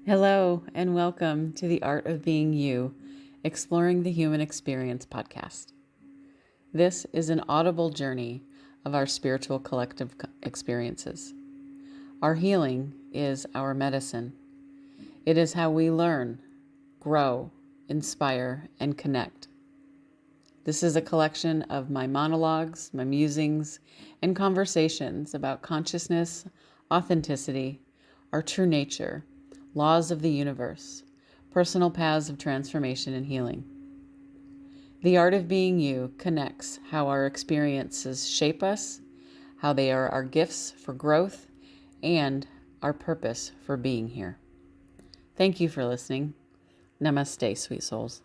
Hello, and welcome to the Art of Being You, Exploring the Human Experience podcast. This is an audible journey of our spiritual collective experiences. Our healing is our medicine. It is how we learn, grow, inspire, and connect. This is a collection of my monologues, my musings, and conversations about consciousness, authenticity, our true nature, laws of the universe, personal paths of transformation and healing. The Art of Being You connects how our experiences shape us, how they are our gifts for growth, and our purpose for being here. Thank you for listening. Namaste, sweet souls.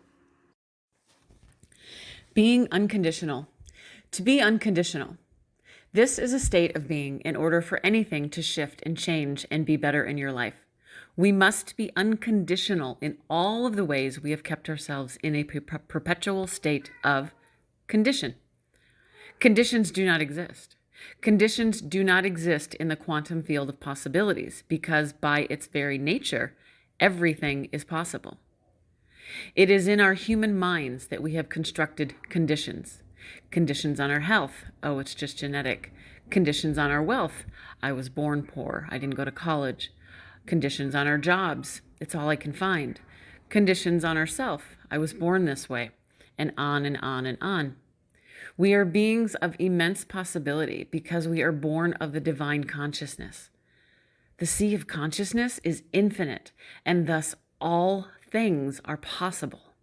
Being unconditional. To be unconditional. This is a state of being in order for anything to shift and change and be better in your life. We must be unconditional in all of the ways we have kept ourselves in a perpetual state of condition. Conditions do not exist. Conditions do not exist in the quantum field of possibilities because by its very nature, everything is possible. It is in our human minds that we have constructed conditions. Conditions on our health. Oh, it's just genetic. Conditions on our wealth. I was born poor. I didn't go to college. Conditions on our jobs. It's all I can find. Conditions on ourself. I was born this way. And on and on and on. We are beings of immense possibility because we are born of the divine consciousness. The sea of consciousness is infinite, and thus all things are possible.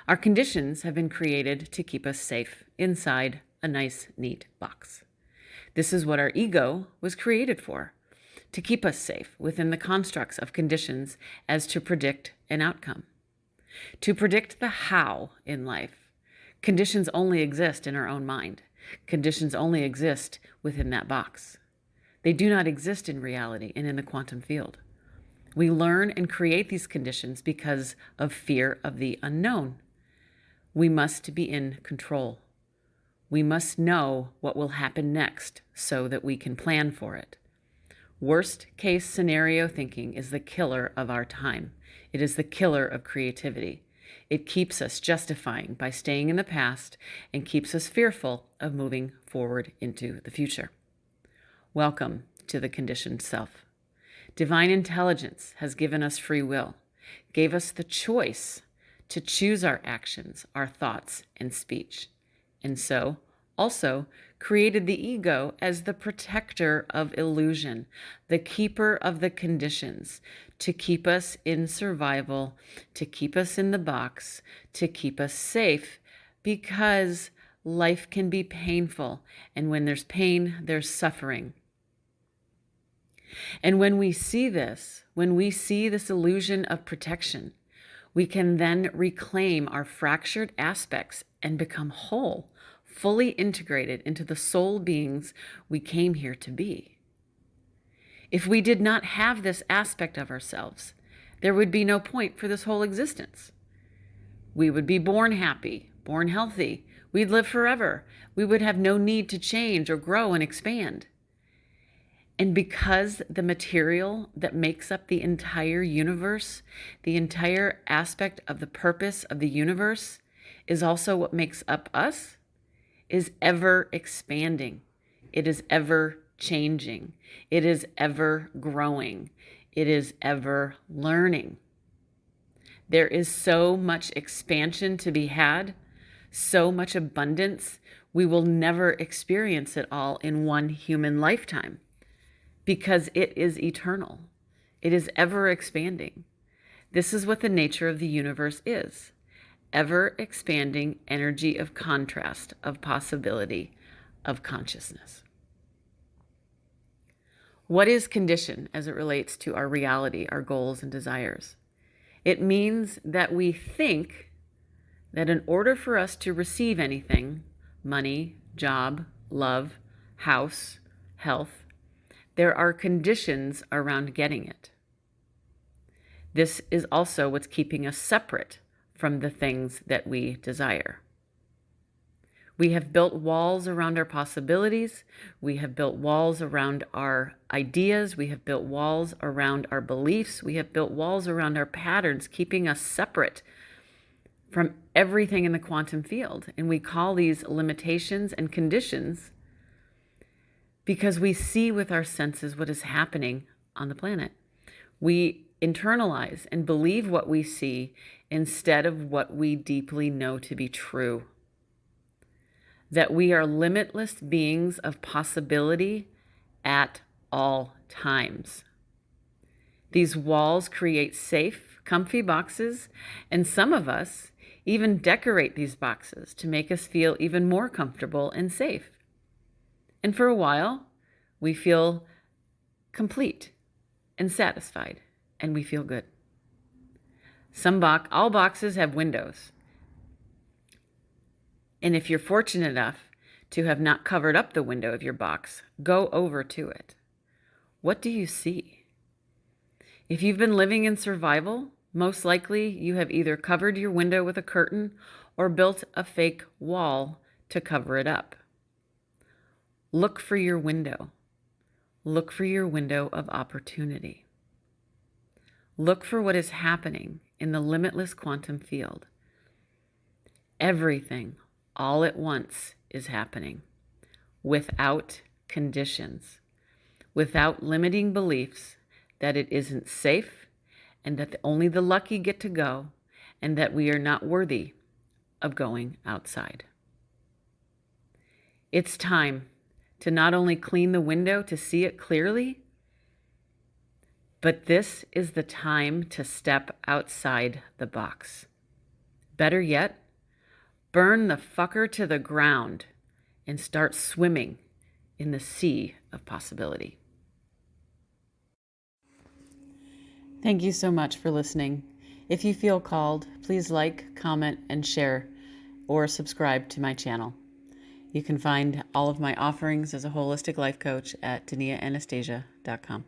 Our conditions have been created to keep us safe inside a nice, neat box. This is what our ego was created for, to keep us safe within the constructs of conditions as to predict an outcome. To predict the how in life, conditions only exist in our own mind. Conditions only exist within that box. They do not exist in reality and in the quantum field. We learn and create these conditions because of fear of the unknown. We must be in control. We must know what will happen next so that we can plan for it. Worst case scenario thinking is the killer of our time. It is the killer of creativity. It keeps us justifying by staying in the past and keeps us fearful of moving forward into the future. Welcome to the conditioned self. Divine intelligence has given us free will, gave us the choice to choose our actions, our thoughts, and speech. And so, also created the ego as the protector of illusion, the keeper of the conditions, to keep us in survival, to keep us in the box, to keep us safe, because life can be painful. And when there's pain, there's suffering. And when we see this illusion of protection, we can then reclaim our fractured aspects and become whole, fully integrated into the soul beings we came here to be. If we did not have this aspect of ourselves, there would be no point for this whole existence. We would be born happy, born healthy. We'd live forever. We would have no need to change or grow and expand. And because the material that makes up the entire universe, the entire aspect of the purpose of the universe, is also what makes up us, is ever expanding. It is ever changing. It is ever growing. It is ever learning. There is so much expansion to be had, so much abundance. We will never experience it all in one human lifetime. Because it is eternal. It is ever expanding. This is what the nature of the universe is. Ever expanding energy of contrast, of possibility, of consciousness. What is condition as it relates to our reality, our goals and desires? It means that we think that in order for us to receive anything, money, job, love, house, health, there are conditions around getting it. This is also what's keeping us separate from the things that we desire. We have built walls around our possibilities. We have built walls around our ideas. We have built walls around our beliefs. We have built walls around our patterns, keeping us separate from everything in the quantum field. And we call these limitations and conditions because we see with our senses what is happening on the planet. We internalize and believe what we see instead of what we deeply know to be true. That we are limitless beings of possibility at all times. These walls create safe, comfy boxes, and some of us even decorate these boxes to make us feel even more comfortable and safe. And for a while, we feel complete and satisfied, and we feel good. All boxes have windows. And if you're fortunate enough to have not covered up the window of your box, go over to it. What do you see? If you've been living in survival, most likely you have either covered your window with a curtain or built a fake wall to cover it up. Look for your window. Look for your window of opportunity. Look for what is happening in the limitless quantum field. Everything, all at once, is happening without conditions, without limiting beliefs that it isn't safe and that only the lucky get to go and that we are not worthy of going outside. It's time to not only clean the window to see it clearly, but this is the time to step outside the box. Better yet, burn the fucker to the ground and start swimming in the sea of possibility. Thank you so much for listening. If you feel called, please like, comment, and share, or subscribe to my channel. You can find all of my offerings as a holistic life coach at daniaanastasia.com.